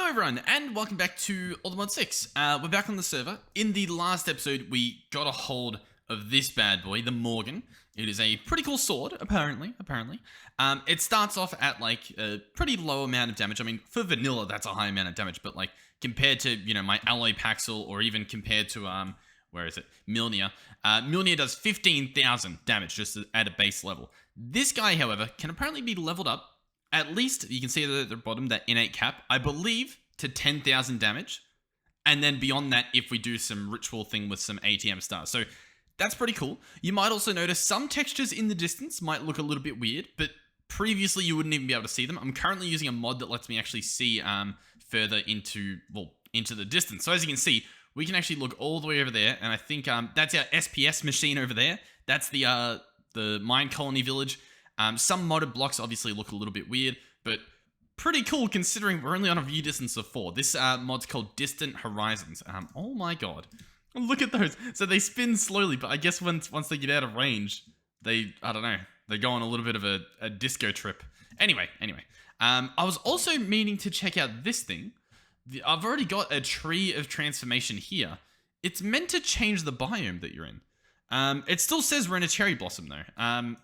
Hello everyone, and welcome back to Allthemod 6. We're back on the server. In the last episode, we got a hold of this bad boy, the Morgan. It is a pretty cool sword, apparently. It starts off at, like, a pretty low amount of damage. I mean, for vanilla, that's a high amount of damage, but, like, compared to, you know, my Alloy Paxel, or even compared to, where is it? Mjolnir. Mjolnir does 15,000 damage just at a base level. This guy, however, can apparently be leveled up. At least, you can see at the bottom, that innate cap, I believe, to 10,000 damage. And then beyond that, if we do some ritual thing with some ATM stars. So, that's pretty cool. You might also notice some textures in the distance might look a little bit weird, but previously you wouldn't even be able to see them. I'm currently using a mod that lets me actually see further into the distance. So as you can see, we can actually look all the way over there, and I think that's our SPS machine over there. That's the mine colony village. Some modded blocks obviously look a little bit weird, but pretty cool considering we're only on a view distance of 4. This mod's called Distant Horizons. Oh my god. Look at those. So they spin slowly, but I guess once they get out of range, I don't know, they go on a little bit of a disco trip. Anyway. I was also meaning to check out this thing. I've already got a tree of transformation here. It's meant to change the biome that you're in. It still says we're in a cherry blossom though.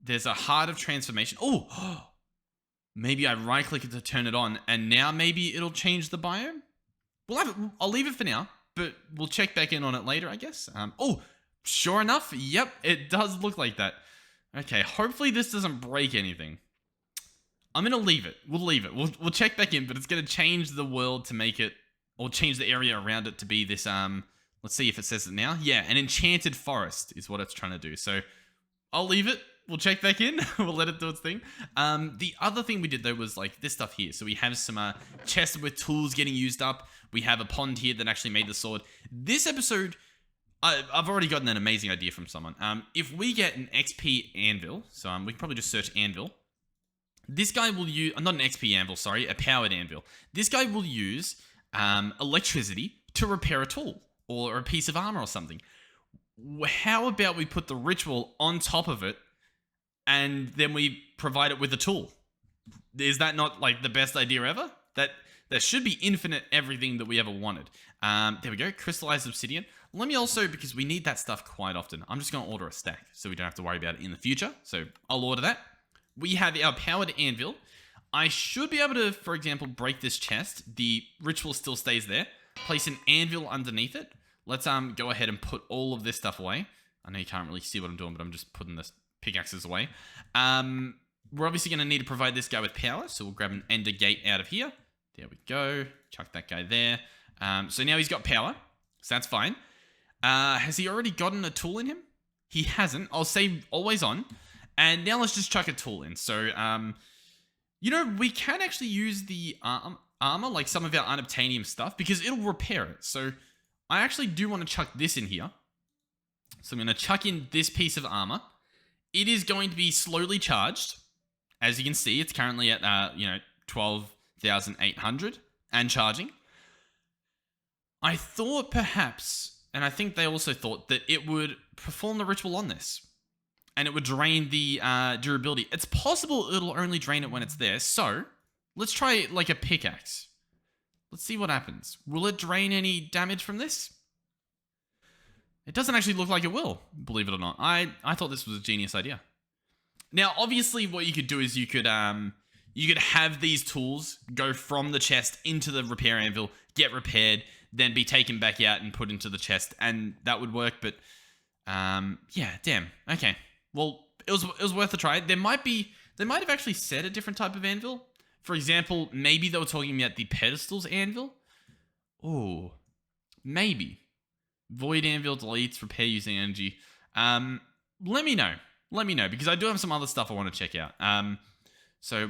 There's a heart of transformation. Oh, maybe I right click it to turn it on, and now maybe it'll change the biome. I'll leave it for now, but we'll check back in on it later, I guess. Oh, sure enough, yep, it does look like that. Okay, hopefully this doesn't break anything. I'm gonna leave it. We'll leave it. We'll check back in, but it's gonna change the world to make it, or change the area around it to be this. Let's see if it says it now. Yeah, an enchanted forest is what it's trying to do. So I'll leave it. We'll check back in. We'll let it do its thing. The other thing we did, though, was like this stuff here. So we have some chests with tools getting used up. We have a pond here that actually made the sword. This episode, I've already gotten an amazing idea from someone. If we get an XP anvil, so we can probably just search anvil. This guy will use, not an XP anvil, sorry, a powered anvil. This guy will use electricity to repair a tool or a piece of armor or something. How about we put the ritual on top of it, and then we provide it with a tool? Is that not like the best idea ever? That should be infinite everything that we ever wanted. There we go, crystallized obsidian. Let me also, because we need that stuff quite often, I'm just going to order a stack so we don't have to worry about it in the future. So I'll order that. We have our powered anvil. I should be able to, for example, break this chest. The ritual still stays there. Place an anvil underneath it. Let's go ahead and put all of this stuff away. I know you can't really see what I'm doing, but I'm just putting this pickaxes away. We're obviously going to need to provide this guy with power, so we'll grab an ender gate out of here. There we go. Chuck that guy there. So now he's got power, so that's fine. Has he already gotten a tool in him? He hasn't. I'll say always on. And now let's just chuck a tool in. So, you know, we can actually use the armor, like some of our unobtainium stuff, because it'll repair it. So I actually do want to chuck this in here. So I'm going to chuck in this piece of armor. It is going to be slowly charged. As you can see, it's currently at, 12,800 and charging. I thought perhaps, and I think they also thought, that it would perform the ritual on this. And it would drain the durability. It's possible it'll only drain it when it's there. So, let's try like a pickaxe. Let's see what happens. Will it drain any damage from this? It doesn't actually look like it will, believe it or not. I thought this was a genius idea. Now, obviously, what you could do is you could have these tools go from the chest into the repair anvil, get repaired, then be taken back out and put into the chest, and that would work. But yeah, damn. Okay. Well, it was worth a try. They might have actually said a different type of anvil. For example, maybe they were talking about the pedestals anvil. Oh, maybe. Void anvil deletes repair using energy. Let me know, because I do have some other stuff I want to check out. So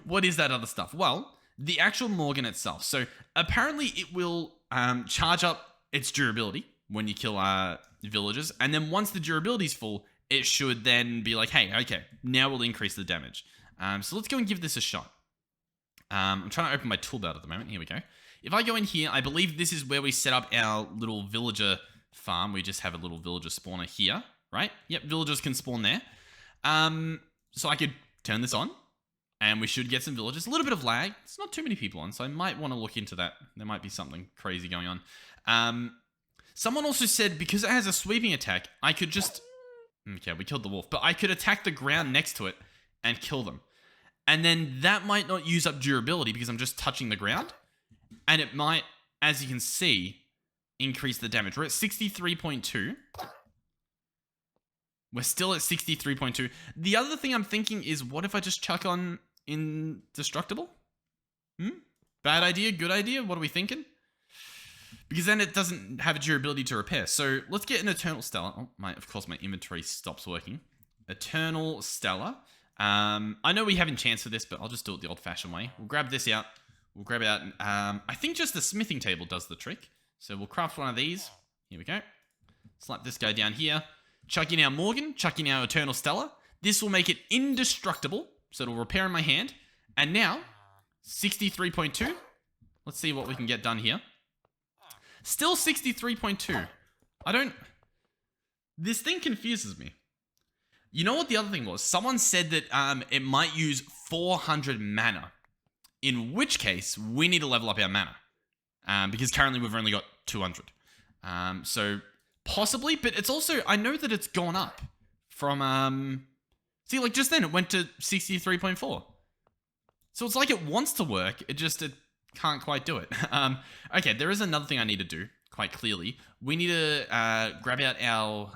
what is that other stuff? Well, the actual Morgan itself. So apparently it will charge up its durability when you kill villagers, and then once the durability is full, it should then be like, hey, okay, now we'll increase the damage. So let's go and give this a shot. I'm trying to open my tool belt at the moment. Here we go. If I go in here, I believe this is where we set up our little villager farm. We just have a little villager spawner here, right? Yep, villagers can spawn there. So I could turn this on. And we should get some villagers. A little bit of lag. It's not too many people on, so I might want to look into that. There might be something crazy going on. Someone also said, because it has a sweeping attack, I could just... Okay, we killed the wolf. But I could attack the ground next to it and kill them. And then that might not use up durability because I'm just touching the ground. And it might, as you can see, increase the damage. We're at 63.2. We're still at 63.2. The other thing I'm thinking is, what if I just chuck on indestructible? Bad idea? Good idea? What are we thinking? Because then it doesn't have a durability to repair. So let's get an Eternal Stellar. Oh, of course, my inventory stops working. Eternal Stellar. I know we have enchants for this, but I'll just do it the old-fashioned way. We'll grab this out. We'll grab out... I think just the smithing table does the trick. So we'll craft one of these. Here we go. Slap this guy down here. Chuck in our Morgan. Chuck in our Eternal Stellar. This will make it indestructible. So it'll repair in my hand. And now, 63.2. Let's see what we can get done here. Still 63.2. This thing confuses me. You know what the other thing was? Someone said that it might use 400 mana. In which case, we need to level up our mana. Because currently we've only got 200. So, possibly, but it's also... I know that it's gone up from... see, like just then, it went to 63.4. So it's like it wants to work, it can't quite do it. Okay, there is another thing I need to do, quite clearly. We need to grab out our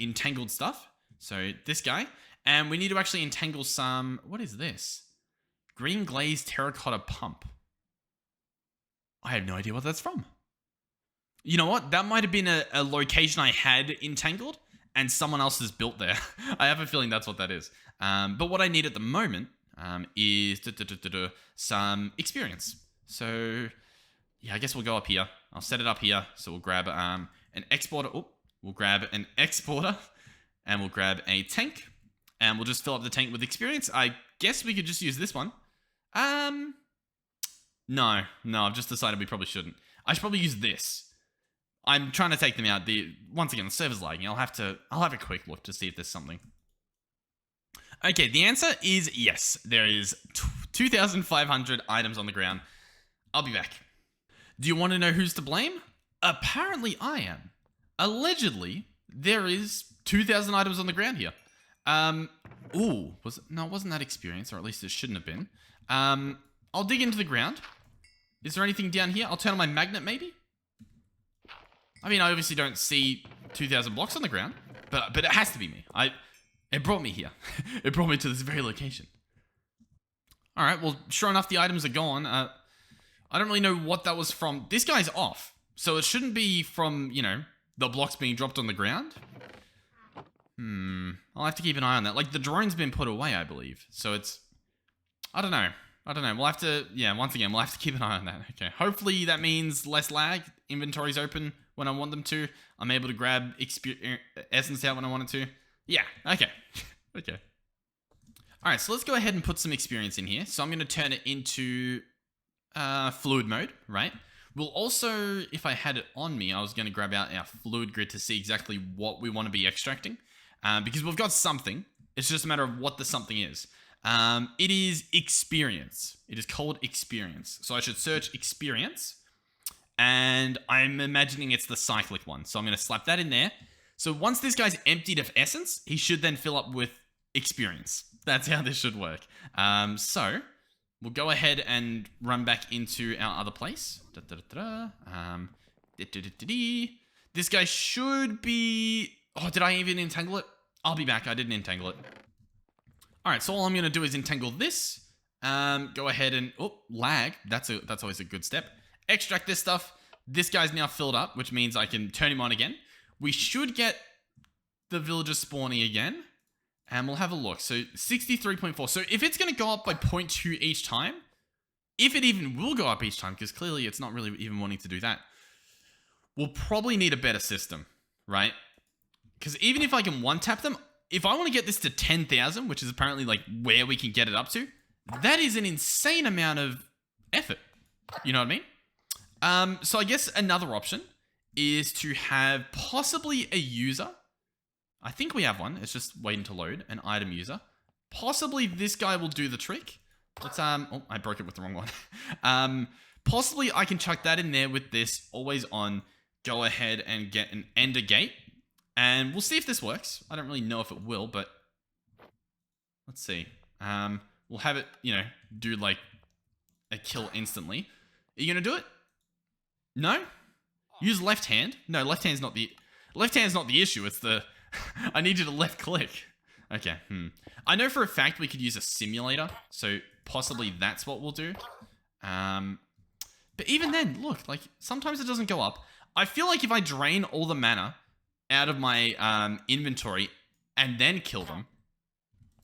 entangled stuff. So this guy. And we need to actually entangle some... What is this? Green glazed terracotta pump. I have no idea what that's from. You know what? That might have been a location I had entangled and someone else has built there. I have a feeling that's what that is. But what I need at the moment is some experience. So, yeah, I guess we'll go up here. I'll set it up here. So we'll grab an exporter. Oh, we'll grab an exporter and we'll grab a tank and we'll just fill up the tank with experience. I guess we could just use this one. No, I've just decided we probably shouldn't. I should probably use this. I'm trying to take them out. Once again, the server's lagging. I'll have a quick look to see if there's something. Okay, the answer is yes. There is 2,500 items on the ground. I'll be back. Do you want to know who's to blame? Apparently I am. Allegedly, there is 2,000 items on the ground here. Ooh, no, it wasn't that experience, or at least it shouldn't have been. I'll dig into the ground. Is there anything down here? I'll turn on my magnet, maybe? I mean, I obviously don't see 2,000 blocks on the ground, but it has to be me. It brought me here. It brought me to this very location. All right, well, sure enough, the items are gone. I don't really know what that was from. This guy's off, so it shouldn't be from, you know, the blocks being dropped on the ground. I'll have to keep an eye on that. Like, the drone's been put away, I believe. So it's... I don't know. We'll have to... Yeah, once again, we'll have to keep an eye on that. Okay. Hopefully that means less lag. Inventory's open when I want them to. I'm able to grab essence out when I wanted to. Yeah. Okay. Okay. Alright, so let's go ahead and put some experience in here. So I'm going to turn it into fluid mode, right? We'll also, if I had it on me, I was going to grab out our fluid grid to see exactly what we want to be extracting. Because we've got something. It's just a matter of what the something is. It is experience. It is called experience. So I should search experience. And I'm imagining it's the cyclic one. So I'm going to slap that in there. So once this guy's emptied of essence, he should then fill up with experience. That's how this should work. So we'll go ahead and run back into our other place. This guy should be... Oh, did I even entangle it? I'll be back. I didn't entangle it. All right, so all I'm going to do is entangle this. Go ahead and... Oh, lag. That's always a good step. Extract this stuff. This guy's now filled up, which means I can turn him on again. We should get the villagers spawning again. And we'll have a look. So 63.4. So if it's going to go up by 0.2 each time, if it even will go up each time, because clearly it's not really even wanting to do that, we'll probably need a better system, right? Because even if I can one-tap them, if I want to get this to 10,000, which is apparently like where we can get it up to, that is an insane amount of effort. You know what I mean? So I guess another option is to have possibly a user. I think we have one. It's just waiting to load. An item user. Possibly this guy will do the trick. Let's, oh, I broke it with the wrong one. Possibly I can chuck that in there with this always on. Go ahead and get an ender gate. And we'll see if this works. I don't really know if it will, but let's see. We'll have it, you know, do like a kill instantly. Are you gonna do it? No? Use left hand? No, left hand's not the issue. It's the I need you to left click. Okay. I know for a fact we could use a simulator, so possibly that's what we'll do. But even then, look, like sometimes it doesn't go up. I feel like if I drain all the mana out of my inventory and then kill them,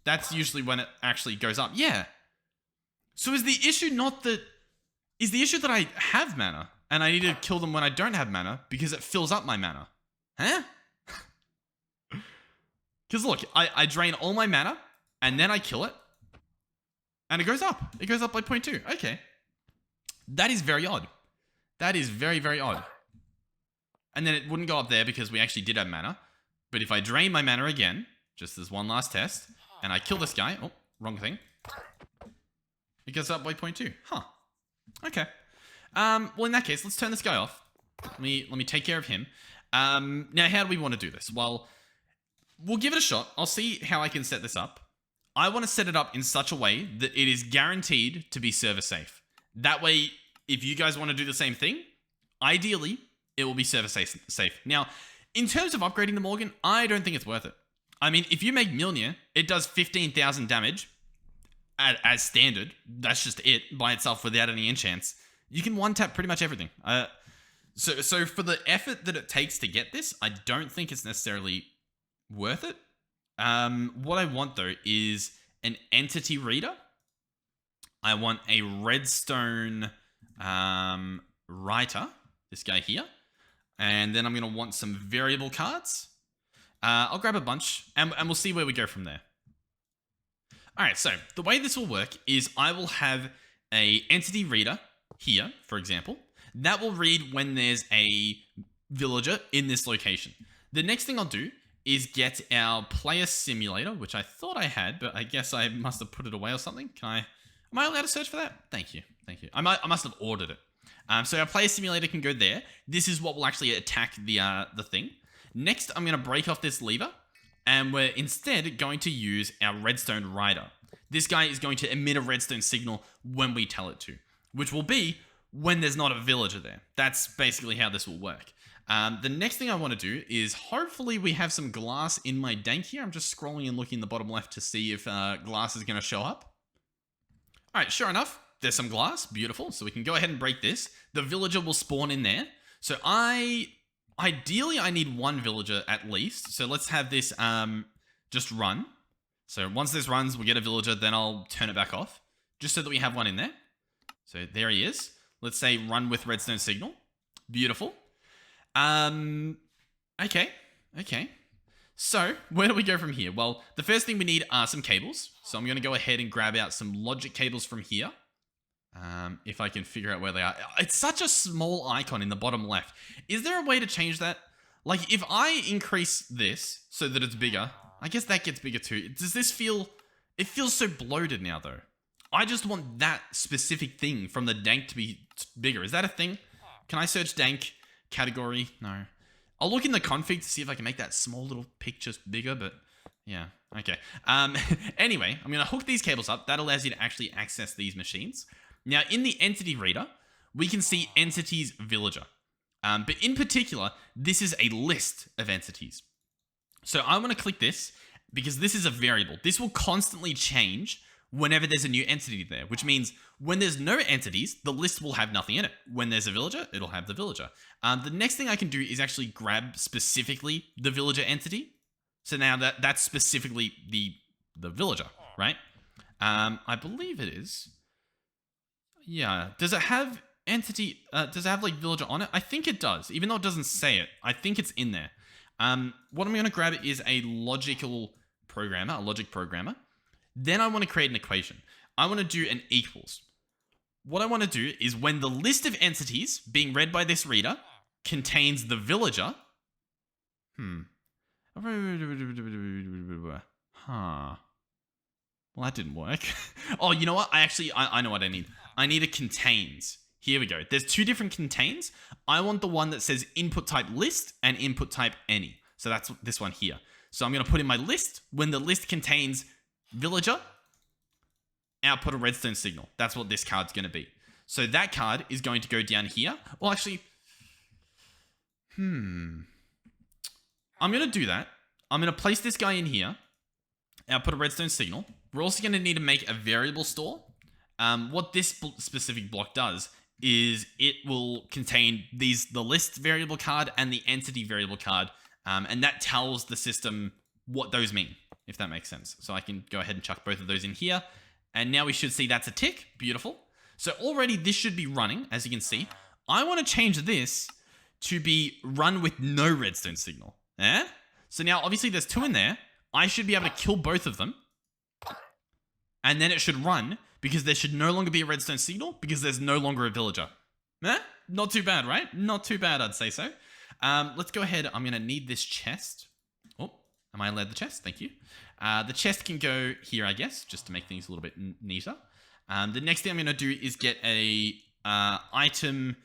that's usually when it actually goes up. Yeah. So is the issue not that... Is the issue that I have mana and I need to kill them when I don't have mana because it fills up my mana? Huh? Because look, I drain all my mana and then I kill it and it goes up. It goes up by 0.2. Okay. That is very odd. That is very, very odd. And then it wouldn't go up there because we actually did have mana. But if I drain my mana again, just as one last test, and I kill this guy... Oh, wrong thing. It goes up by 0.2. Huh. Okay. Well, in that case, let's turn this guy off. Let me take care of him. Now, how do we want to do this? Well, we'll give it a shot. I'll see how I can set this up. I want to set it up in such a way that it is guaranteed to be server safe. That way, if you guys want to do the same thing, ideally... it will be server safe. Now, in terms of upgrading the Morgan, I don't think it's worth it. I mean, if you make Mjolnir, it does 15,000 damage as standard. That's just it by itself without any enchants. You can one-tap pretty much everything. So for the effort that it takes to get this, I don't think it's necessarily worth it. What I want, though, is an entity reader. I want a redstone writer, this guy here. And then I'm going to want some variable cards. I'll grab a bunch, and we'll see where we go from there. Alright, so the way this will work is I will have a entity reader here, for example. That will read when there's a villager in this location. The next thing I'll do is get our player simulator, which I thought I had, but I guess I must have put it away or something. Am I allowed to search for that? Thank you. I must have ordered it. So our player simulator can go there. This is what will actually attack the thing. Next, I'm going to break off this lever, and we're instead going to use our redstone rider. This guy is going to emit a redstone signal when we tell it to, which will be when there's not a villager there. That's basically how this will work. The next thing I want to do is hopefully we have some glass in my dank here. I'm just scrolling and looking in the bottom left to see if glass is going to show up. All right, sure enough. There's some glass. Beautiful. So we can go ahead and break this. The villager will spawn in there. So ideally, I need one villager at least. So let's have this just run. So once this runs, we get a villager. Then I'll turn it back off. Just so that we have one in there. So there he is. Let's say run with redstone signal. Beautiful. Okay. So where do we go from here? Well, the first thing we need are some cables. So I'm going to go ahead and grab out some logic cables from here. If I can figure out where they are. It's such a small icon in the bottom left. Is there a way to change that? Like, if I increase this so that it's bigger, I guess that gets bigger too. Does this feel... It feels so bloated now, though. I just want that specific thing from the dank to be bigger. Is that a thing? Can I search dank category? No. I'll look in the config to see if I can make that small little picture bigger, but... yeah, okay. Anyway, I'm going to hook these cables up. That allows you to actually access these machines. Now, in the entity reader, we can see entities villager. But in particular, this is a list of entities. So I want to click this because this is a variable. This will constantly change whenever there's a new entity there, which means when there's no entities, the list will have nothing in it. When there's a villager, it'll have the villager. The next thing I can do is actually grab specifically the villager entity. So now that's specifically the villager, right? I believe it is. Yeah. Does it have entity? Does it have like villager on it? I think it does, even though it doesn't say it. I think it's in there. What I'm going to grab is a logic programmer. Then I want to create an equation. I want to do an equals. What I want to do is when the list of entities being read by this reader contains the villager. Huh. Well, that didn't work. Oh, you know what? I know what I need. I need a contains. Here we go. There's two different contains. I want the one that says input type list and input type any. So that's this one here. So I'm going to put in my list. When the list contains villager, output a redstone signal. That's what this card's going to be. So that card is going to go down here. Well, actually, I'm going to do that. I'm going to place this guy in here. Output a redstone signal. We're also going to need to make a variable store. What this specific block does is it will contain the list variable card and the entity variable card. And that tells the system what those mean, if that makes sense. So I can go ahead and chuck both of those in here. And now we should see that's a tick. Beautiful. So already this should be running, as you can see. I want to change this to be run with no redstone signal. So now obviously there's two in there. I should be able to kill both of them. And then it should run because there should no longer be a redstone signal because there's no longer a villager. Not too bad, right? Not too bad, I'd say so. Let's go ahead. I'm going to need this chest. Oh, am I allowed the chest? Thank you. The chest can go here, I guess, just to make things a little bit neater. The next thing I'm going to do is get a item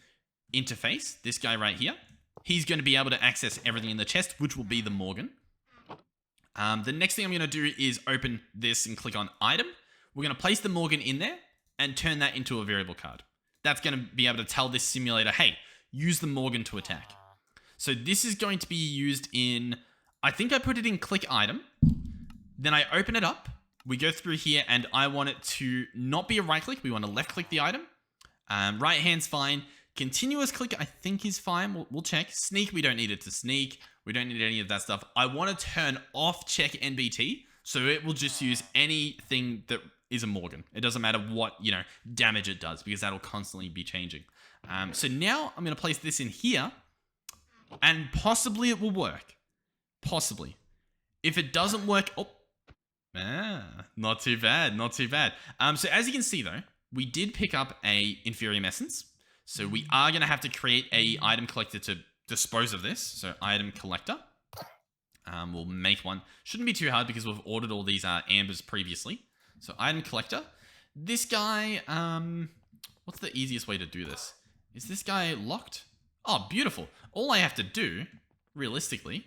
interface. This guy right here. He's going to be able to access everything in the chest, which will be the Morgan. The next thing I'm going to do is open this and click on item. We're going to place the Morgan in there and turn that into a variable card. That's going to be able to tell this simulator, hey, use the Morgan to attack. So this is going to be used in, I think I put it in click item. Then I open it up. We go through here and I want it to not be a right click. We want to left click the item. Right hand's fine. Continuous click I think is fine. We'll check. Sneak, we don't need it to sneak. We don't need any of that stuff. I want to turn off check NBT. So it will just use anything that is a Morgan. It doesn't matter what, damage it does because that'll constantly be changing. So now I'm going to place this in here and possibly it will work. Possibly. If it doesn't work, not too bad, not too bad. So as you can see though, we did pick up a Inferium Essence. So we are going to have to create a item collector to dispose of this. So item collector. We'll make one. Shouldn't be too hard because we've ordered all these ambers previously. So item collector. This guy, what's the easiest way to do this? Is this guy locked? Oh, beautiful. All I have to do, realistically,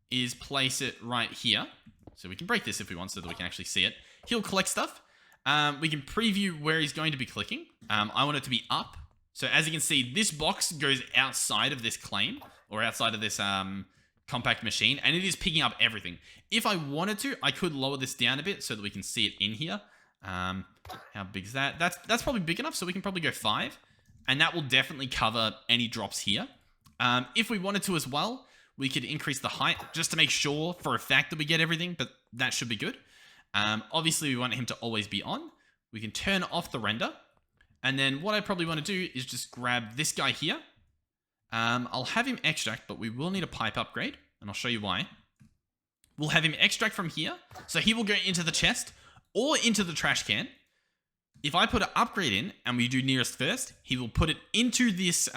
is place it right here. So we can break this if we want so that we can actually see it. He'll collect stuff. We can preview where he's going to be clicking. I want it to be up. So as you can see, this box goes outside of this claim or outside of this compact machine, and it is picking up everything. If I wanted to, I could lower this down a bit so that we can see it in here. How big is that? That's probably big enough, so we can probably go 5. And that will definitely cover any drops here. If we wanted to as well, we could increase the height just to make sure for a fact that we get everything, but that should be good. Obviously, we want him to always be on. We can turn off the render. And then what I probably want to do is just grab this guy here. I'll have him extract, but we will need a pipe upgrade, and I'll show you why. We'll have him extract from here, so he will go into the chest or into the trash can. If I put an upgrade in and we do nearest first, he will put it into this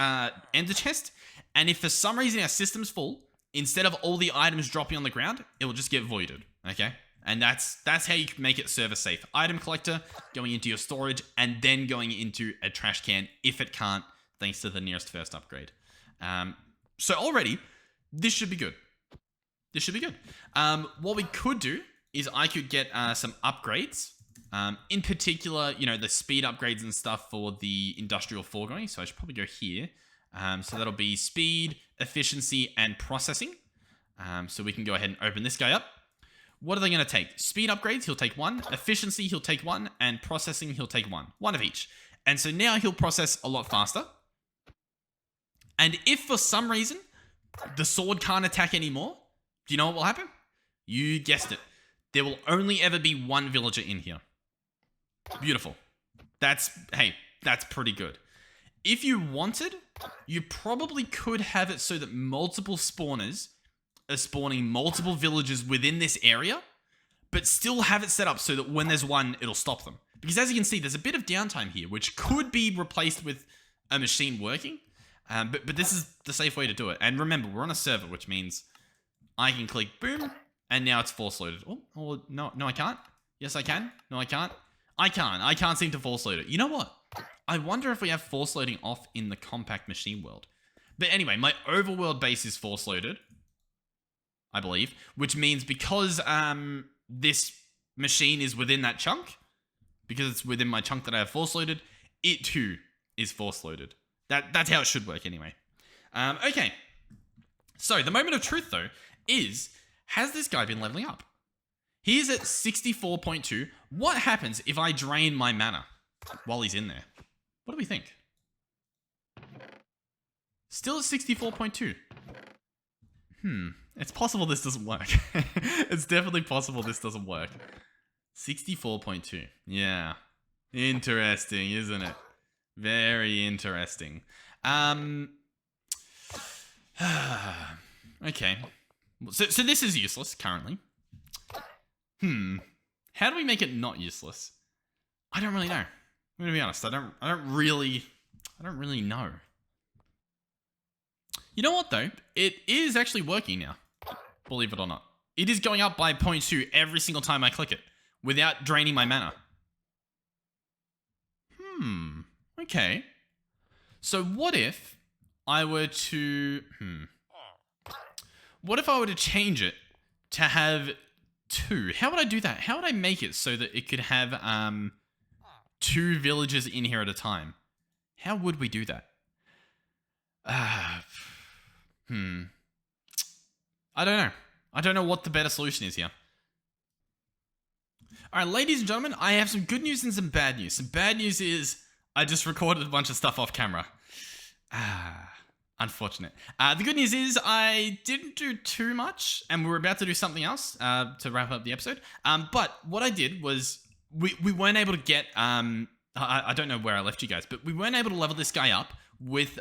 ender chest. And if for some reason our system's full, instead of all the items dropping on the ground, it will just get voided. Okay? And that's how you can make it server safe. Item collector going into your storage and then going into a trash can if it can't, thanks to the nearest first upgrade. So already, this should be good. This should be good. What we could do is I could get some upgrades. In particular, the speed upgrades and stuff for the industrial foregoing. So I should probably go here. So that'll be speed, efficiency, and processing. So we can go ahead and open this guy up. What are they going to take? Speed upgrades, he'll take 1. Efficiency, he'll take 1. And processing, he'll take 1. 1 of each. And so now he'll process a lot faster. And if for some reason the sword can't attack anymore, do you know what will happen? You guessed it. There will only ever be 1 villager in here. Beautiful. That's pretty good. If you wanted, you probably could have it so that multiple spawners are spawning multiple villagers within this area, but still have it set up so that when there's one, it'll stop them. Because as you can see, there's a bit of downtime here, which could be replaced with a machine working. But this is the safe way to do it. And remember, we're on a server, which means I can click boom, and now it's force loaded. Oh, no, I can't. Yes, I can. No, I can't. I can't. I can't seem to force load it. You know what? I wonder if we have force loading off in the compact machine world. But anyway, my overworld base is force loaded, I believe, which means because this machine is within that chunk, because it's within my chunk that I have force loaded, it too is force loaded. That's how it should work anyway. Okay. So the moment of truth though is, has this guy been leveling up? He's at 64.2. What happens if I drain my mana while he's in there? What do we think? Still at 64.2. It's possible this doesn't work. It's definitely possible this doesn't work. 64.2. Yeah. Interesting, isn't it? Very interesting. Okay. So this is useless currently. How do we make it not useless? I don't really know. I'm gonna be honest. I don't really know. You know what though? It is actually working now. Believe it or not. It is going up by 0.2 every single time I click it without draining my mana. Okay. So what if I were to what if I were to change it to have 2? How would I do that? How would I make it so that it could have 2 villagers in here at a time? How would we do that? I don't know. I don't know what the better solution is here. Alright, ladies and gentlemen, I have some good news and some bad news. Some bad news is I just recorded a bunch of stuff off camera. Unfortunate. The good news is I didn't do too much, and we were about to do something else to wrap up the episode. But what I did was we weren't able to get... I don't know where I left you guys, but we weren't able to level this guy up with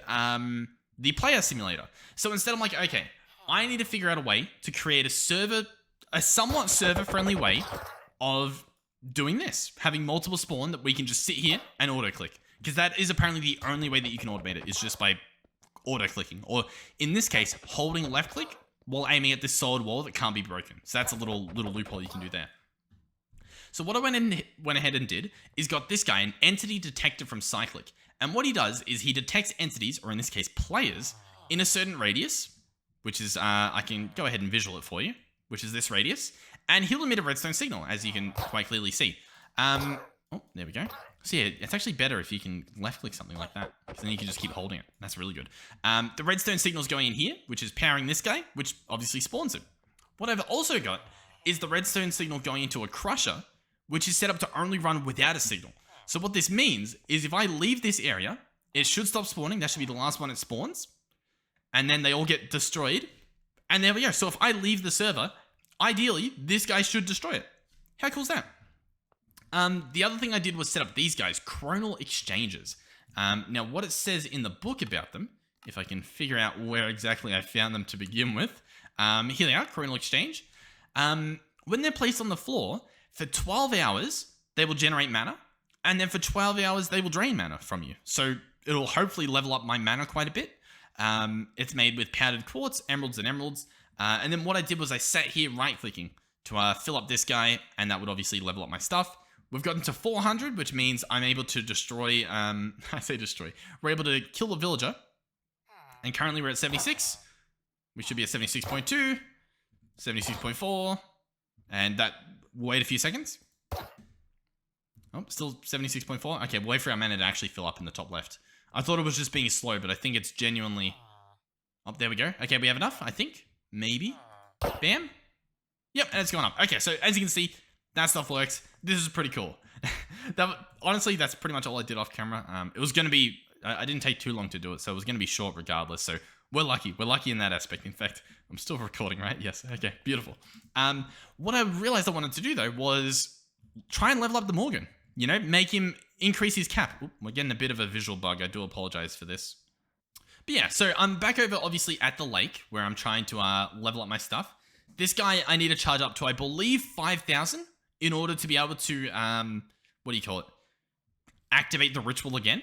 the player simulator. So instead I'm like, okay, I need to figure out a way to create a somewhat server-friendly way of doing this. Having multiple spawn that we can just sit here and auto-click. Because that is apparently the only way that you can automate it, is just by auto-clicking. Or, in this case, holding left-click while aiming at this solid wall that can't be broken. So that's a little loophole you can do there. So what I went ahead and did is got this guy, an entity detector from Cyclic. And what he does is he detects entities, or in this case players, in a certain radius, which is, I can go ahead and visual it for you, which is this radius, and he'll emit a redstone signal, as you can quite clearly see. Oh, there we go. So yeah, it's actually better if you can left-click something like that, because then you can just keep holding it. That's really good. The redstone signal's going in here, which is powering this guy, which obviously spawns it. What I've also got is the redstone signal going into a crusher, which is set up to only run without a signal. So what this means is if I leave this area, it should stop spawning. That should be the last one it spawns. And then they all get destroyed. And there we go. So if I leave the server, ideally, this guy should destroy it. How cool is that? The other thing I did was set up these guys, chronal exchanges. Now, what it says in the book about them, if I can figure out where exactly I found them to begin with. Here they are, chronal exchange. When they're placed on the floor, for 12 hours, they will generate mana. And then for 12 hours, they will drain mana from you. So it'll hopefully level up my mana quite a bit. It's made with powdered quartz, emeralds, and emeralds. And then what I did was I sat here right-clicking to fill up this guy, and that would obviously level up my stuff. We've gotten to 400, which means I'm able to destroy, I say destroy, we're able to kill a villager. And currently we're at 76. We should be at 76.2, 76.4, and that, wait a few seconds. Oh, still 76.4. Okay, we'll wait for our mana to actually fill up in the top left. I thought it was just being slow, but I think it's genuinely... Oh, there we go. Okay, we have enough, I think. Maybe. Bam. Yep, and it's going up. Okay, so as you can see, that stuff works. This is pretty cool. Honestly, that's pretty much all I did off camera. It was going to be... I didn't take too long to do it, so it was going to be short regardless. So we're lucky. We're lucky in that aspect. In fact, I'm still recording, right? Yes. Okay, beautiful. What I realized I wanted to do, though, was try and level up the Morgan. You know, make him increase his cap. Oop, we're getting a bit of a visual bug. I do apologize for this. But yeah, so I'm back over, obviously, at the lake, where I'm trying to level up my stuff. This guy, I need to charge up to, I believe, 5,000 in order to be able to, what do you call it? Activate the ritual again.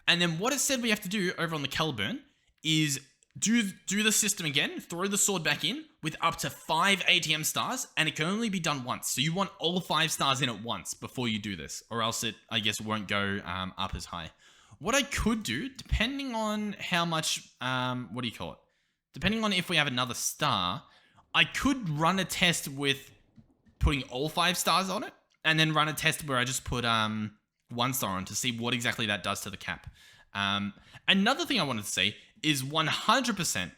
And then what it said we have to do over on the Kelburn is do the system again, throw the sword back in. with up to 5 ATM stars, and it can only be done once. So you want all 5 stars in at once before you do this, or else it, I guess, won't go up as high. What I could do, depending on how much, what do you call it? Depending on if we have another star, I could run a test with putting all 5 stars on it, and then run a test where I just put 1 star on to see what exactly that does to the cap. Another thing I wanted to say is 100%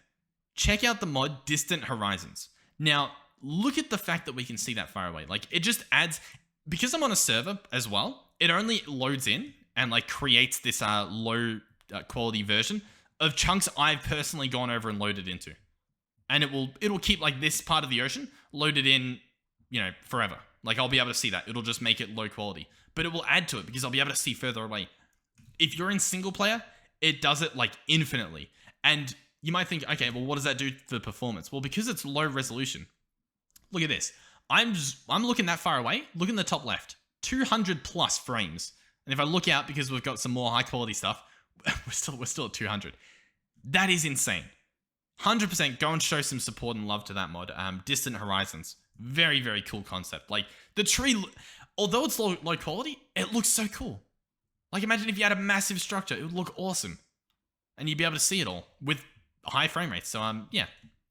check out the mod Distant Horizons. Now, look at the fact that we can see that far away. Like, it just adds, because I'm on a server as well, it only loads in and like creates this low quality version of chunks I've personally gone over and loaded into. And it'll keep like this part of the ocean loaded in, you know, forever. Like, I'll be able to see that. It'll just make it low quality. But it will add to it because I'll be able to see further away. If you're in single player, it does it like infinitely. And you might think, okay, well, what does that do for performance? Well, because it's low resolution. Look at this. I'm looking that far away. Look in the top left. 200 plus frames. And if I look out, because we've got some more high quality stuff, we're still at 200. That is insane. 100% go and show some support and love to that mod. Distant Horizons. Very, very cool concept. Like, the tree, although it's low quality, it looks so cool. Like, imagine if you had a massive structure. It would look awesome. And you'd be able to see it all with high frame rates. So, yeah,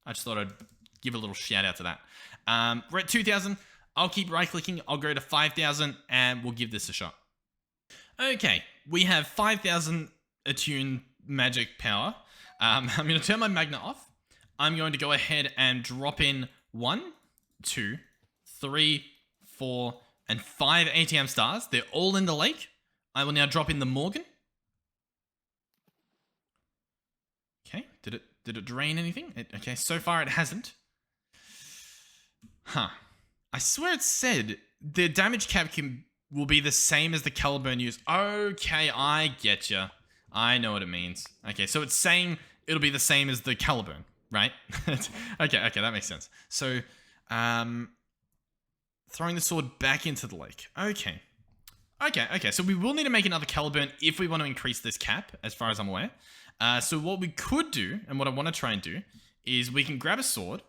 I just thought I'd give a little shout out to that. We're at 2,000. I'll keep right-clicking. I'll go to 5,000, and we'll give this a shot. Okay, we have 5,000 attuned magic power. I'm going to turn my magnet off. I'm going to go ahead and drop in 1, 2, 3, 4, and 5 ATM stars. They're all in the lake. I will now drop in the Morgan. Okay, did it drain anything? Okay, so far it hasn't. Huh. I swear it said the damage cap will be the same as the Caliburn used. Okay, I get ya. I know what it means. Okay, so it's saying it'll be the same as the Caliburn, right? Okay, that makes sense. So, throwing the sword back into the lake. Okay, so we will need to make another Caliburn if we want to increase this cap, as far as I'm aware. So what we could do, and what I want to try and do, is we can grab a sword,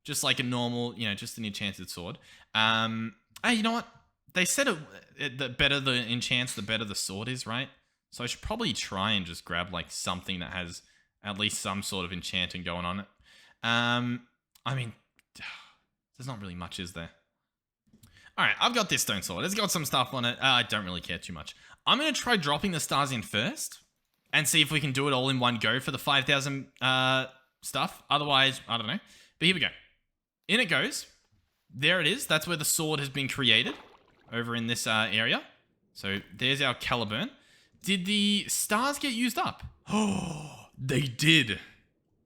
just like a normal, you know, just an enchanted sword. Hey, you know what? They said the better the enchants, the better the sword is, right? So I should probably try and just grab like something that has at least some sort of enchanting going on it. I mean, there's not really much, is there? All right, I've got this stone sword. It's got some stuff on it. I don't really care too much. I'm going to try dropping the stars in first and see if we can do it all in one go for the 5,000 stuff. Otherwise, I don't know. But here we go. In it goes. There it is. That's where the sword has been created, over in this area. So there's our Caliburn. Did the stars get used up? Oh, they did.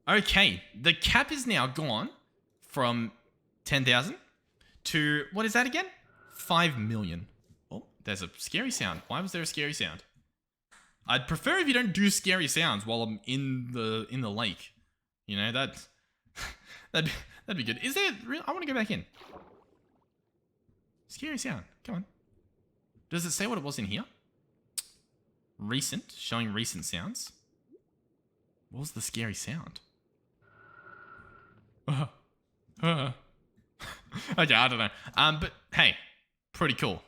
Okay, the cap is now gone from 10,000 to, what is that again? 5 million. Oh, there's a scary sound. Why was there a scary sound? I'd prefer if you don't do scary sounds while I'm in the lake. You know, that'd be good. Is there I want to go back in. Scary sound. Come on. Does it say what it was in here? Recent, showing recent sounds. What was the scary sound? Okay, I don't know. But hey, pretty cool.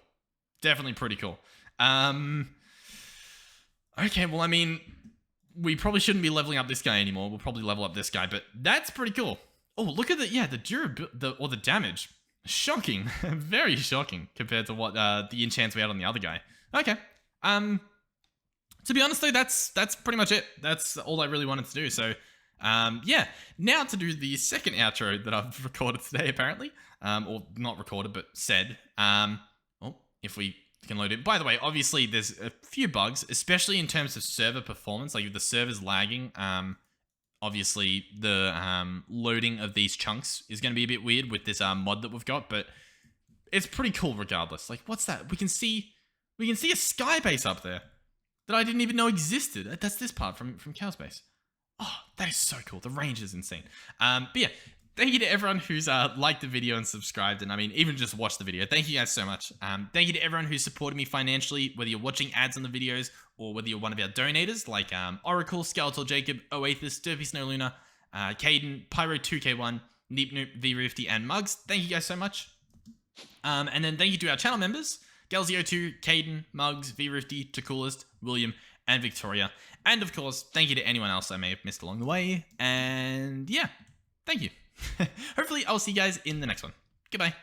Definitely pretty cool. Okay, well, I mean, we probably shouldn't be leveling up this guy anymore. We'll probably level up this guy, but that's pretty cool. Oh, look at the durability, or the damage. Shocking. Very shocking compared to what the enchants we had on the other guy. Okay. To be honest though, that's pretty much it. That's all I really wanted to do. So, yeah. Now to do the second outro that I've recorded today, apparently. Or not recorded, but said. Oh, if we can load it. By the way, obviously there's a few bugs, especially in terms of server performance. Like if the server's lagging, obviously the loading of these chunks is going to be a bit weird with this mod that we've got, but it's pretty cool regardless. Like, what's that? We can see a sky base up there that I didn't even know existed. That's this part from Cow's base. Oh, that is so cool. The range is insane. But yeah, thank you to everyone who's liked the video and subscribed, and I mean, even just watched the video. Thank you guys so much. Thank you to everyone who supported me financially, whether you're watching ads on the videos or whether you're one of our donators, like Oracle, Skeletal Jacob, Oathis, Derpy Snow Luna, Caden, Pyro2K1, Neep Noop, V50, and Mugs. Thank you guys so much. And then thank you to our channel members, Galzio2, Caden, Mugs, V50, Tacoolist, William, and Victoria. And of course, thank you to anyone else I may have missed along the way. And yeah, thank you. Hopefully, I'll see you guys in the next one. Goodbye.